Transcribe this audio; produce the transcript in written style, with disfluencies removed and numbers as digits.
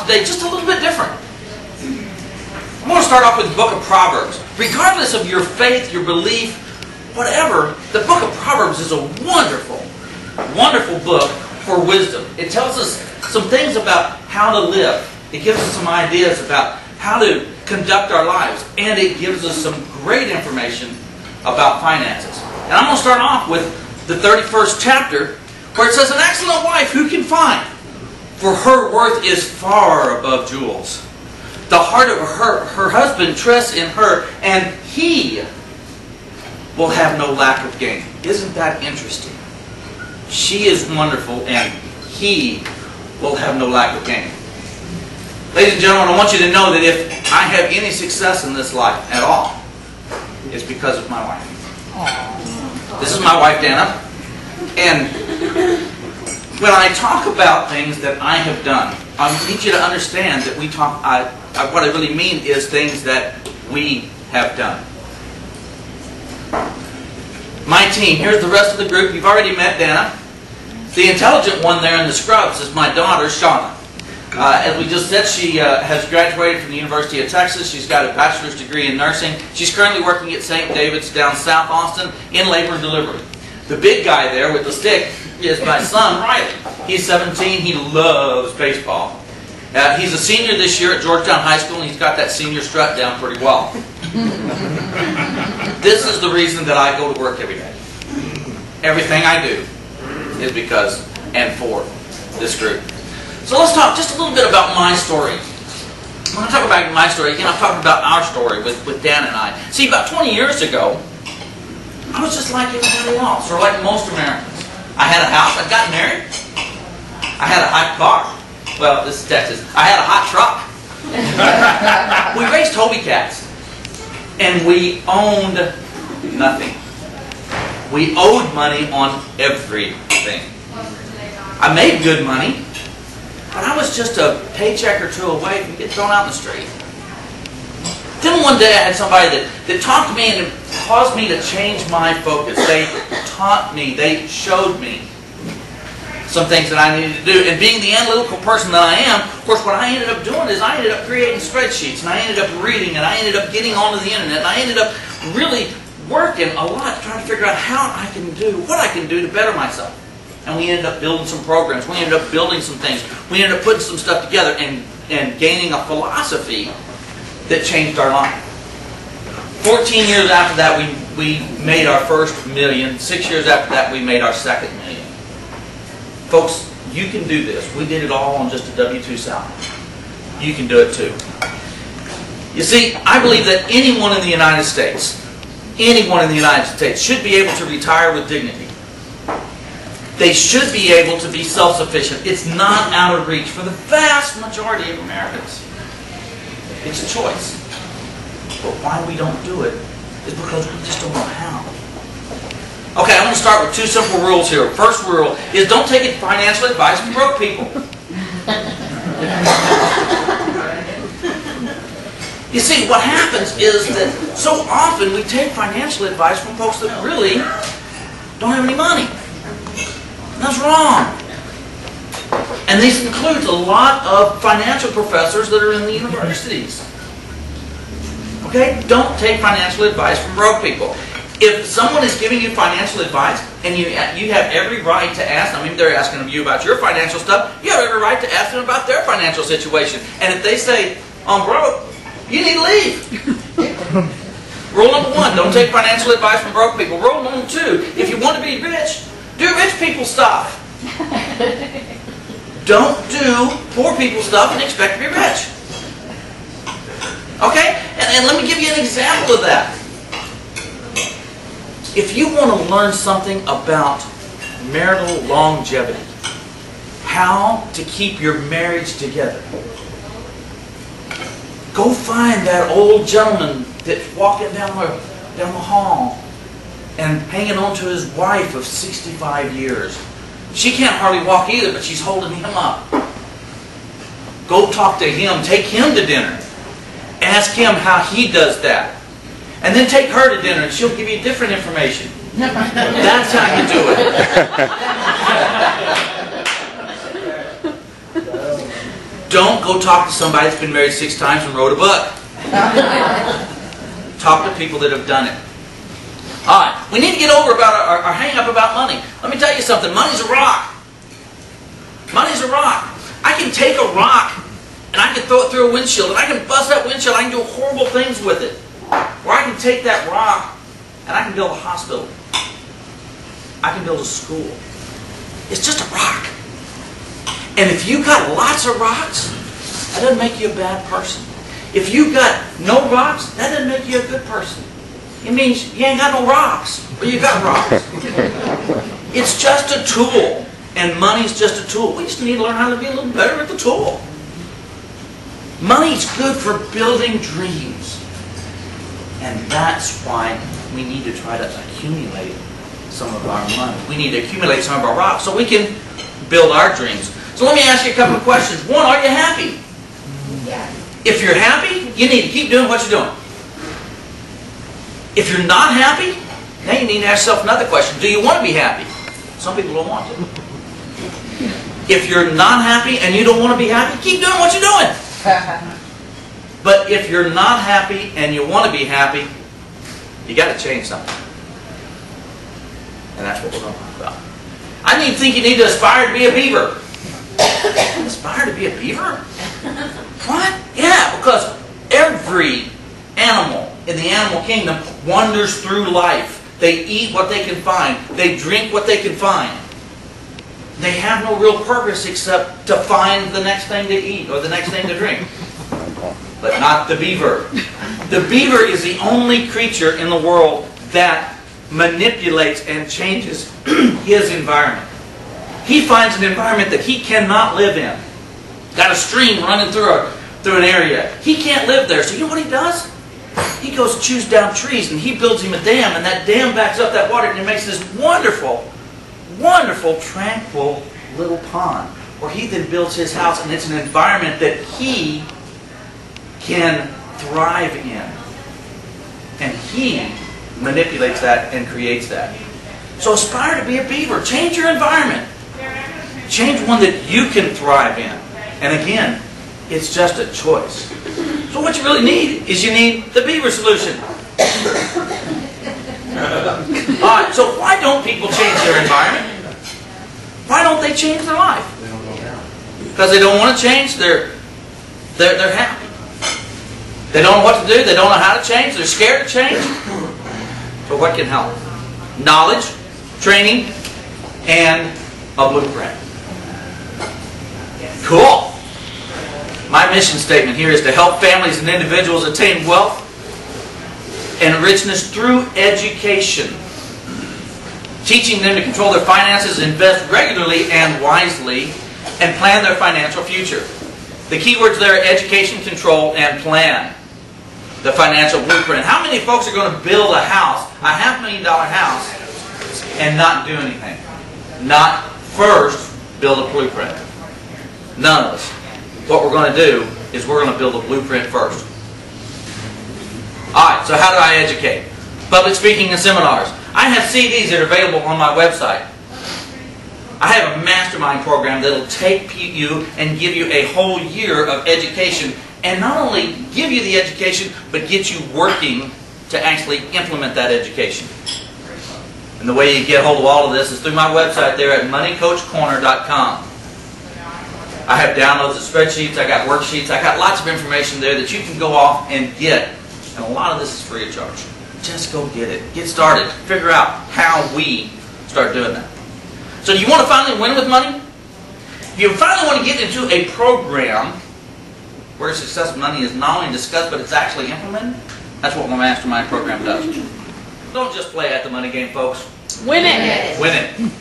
today just a little bit different. I'm going to start off with the book of Proverbs. Regardless of your faith, your belief, whatever, the book of Proverbs is a wonderful, wonderful book for wisdom. It tells us some things about how to live. It gives us some ideas about how to conduct our lives. And it gives us some great information about finances. And I'm going to start off with the 31st chapter, where it says, "An excellent wife who can find? For her worth is far above jewels. The heart of her husband trusts in her, and he will have no lack of gain." Isn't that interesting? She is wonderful, and he will have no lack of gain. Ladies and gentlemen, I want you to know that if I have any success in this life at all, it's because of my wife. This is my wife, Dana. And when I talk about things that I have done, I need you to understand that we talk. What I really mean is things that we have done. My team. Here's the rest of the group. You've already met Dana. The intelligent one there in the scrubs is my daughter, Shauna. As we just said, she has graduated from the University of Texas. She's got a bachelor's degree in nursing. She's currently working at St. David's down South Austin in labor and delivery. The big guy there with the stick is my son, Riley. He's 17. He loves baseball. He's a senior this year at Georgetown High School, and he's got that senior strut down pretty well. This is the reason that I go to work every day. Everything I do is because and for this group. So let's talk just a little bit about my story. When I talk about my story, again, I'm talking about our story with Dan and I. See, about 20 years ago, I was just like everybody else, or like most Americans. I had a house. I got married. I had a hot car. Well, this is Texas. I had a hot truck. We raised Toby cats. And we owned nothing. We owed money on everything. I made good money, but I was just a paycheck or two away from getting thrown out in the street. Then one day I had somebody that talked to me and it caused me to change my focus. They taught me, they showed me some things that I needed to do. And being the analytical person that I am, of course, what I ended up doing is I ended up creating spreadsheets, and I ended up reading, and I ended up getting onto the internet, and I ended up really working a lot trying to figure out how I can do, what I can do to better myself. And we ended up building some programs. We ended up building some things. We ended up putting some stuff together and gaining a philosophy that changed our life. 14 years after that, we made our first million. 6 years after that, we made our second million. Folks, you can do this. We did it all on just a W-2 salary. You can do it too. You see, I believe that anyone in the United States should be able to retire with dignity. They should be able to be self-sufficient. It's not out of reach for the vast majority of Americans. It's a choice. But why we don't do it is because we just don't know how. Okay, I'm going to start with two simple rules here. First rule is don't take financial advice from broke people. You see, what happens is that so often we take financial advice from folks that really don't have any money. That's wrong. And this includes a lot of financial professors that are in the universities. Okay? Don't take financial advice from broke people. If someone is giving you financial advice, and you have every right to ask them, maybe they're asking of you about your financial stuff, you have every right to ask them about their financial situation. And if they say, "I'm broke," you need to leave. Rule number one, don't take financial advice from broke people. Rule number two, if you want to be rich, do rich people stuff. Don't do poor people stuff and expect to be rich. Okay? And let me give you an example of that. If you want to learn something about marital longevity, how to keep your marriage together, go find that old gentleman that's walking down the hall and hanging on to his wife of 65 years. She can't hardly walk either, but she's holding him up. Go talk to him. Take him to dinner. Ask him how he does that. And then take her to dinner and she'll give you different information. That's how you do it. Don't go talk to somebody that's been married 6 times and wrote a book. Talk to people that have done it. Alright, we need to get over about our hang-up about money. Let me tell you something. Money's a rock. Money's a rock. I can take a rock and I can throw it through a windshield, and I can bust that windshield. I can do horrible things with it. Or I can take that rock and I can build a hospital. I can build a school. It's just a rock. And if you've got lots of rocks, that doesn't make you a bad person. If you've got no rocks, that doesn't make you a good person. It means you ain't got no rocks, or you got rocks. It's just a tool, and money's just a tool. We just need to learn how to be a little better at the tool. Money's good for building dreams. And that's why we need to try to accumulate some of our money. We need to accumulate some of our rocks so we can build our dreams. So let me ask you a couple of questions. One, are you happy? Yeah. If you're happy, you need to keep doing what you're doing. If you're not happy, now you need to ask yourself another question. Do you want to be happy? Some people don't want to. If you're not happy and you don't want to be happy, keep doing what you're doing. But if you're not happy and you want to be happy, you got to change something. And that's what we're going to talk about. I think you need to aspire to be a beaver. Aspire to be a beaver? What? Yeah, because every animal in the animal kingdom wanders through life. They eat what they can find. They drink what they can find. They have no real purpose except to find the next thing to eat or the next thing to drink. But not the beaver. The beaver is the only creature in the world that manipulates and changes his environment. He finds an environment that he cannot live in. Got a stream running through an area. He can't live there. So you know what he does? He goes chews down trees and he builds him a dam, and that dam backs up that water and it makes this wonderful, wonderful, tranquil little pond where he then builds his house, and it's an environment that he can thrive in. And he manipulates that and creates that. So aspire to be a beaver. Change your environment. Change one that you can thrive in. And again, it's just a choice. So what you really need is you need the beaver solution. Alright, so why don't people change their environment? Why don't they change their life? Because they don't want to change. They're happy. They don't know what to do. They don't know how to change. They're scared to change. So what can help? Knowledge, training, and a blueprint. Cool. My mission statement here is to help families and individuals attain wealth and richness through education. Teaching them to control their finances, invest regularly and wisely, and plan their financial future. The key words there are education, control, and plan. The financial blueprint. How many folks are going to build a house, a $500,000 house, and not do anything? Not first build a blueprint. None of us. What we're going to do is we're going to build a blueprint first. Alright, so how do I educate? Public speaking and seminars. I have CDs that are available on my website. I have a mastermind program that will take you and give you a whole year of education, and not only give you the education, but get you working to actually implement that education. And the way you get hold of all of this is through my website there at moneycoachcorner.com. I have downloads of spreadsheets, I got worksheets, I got lots of information there that you can go off and get. And a lot of this is free of charge. Just go get it. Get started. Figure out how we start doing that. So do you want to finally win with money? If you finally want to get into a program where successful money is not only discussed, but it's actually implemented, that's what my mastermind program does. Don't just play at the money game, folks. Win it. Win it.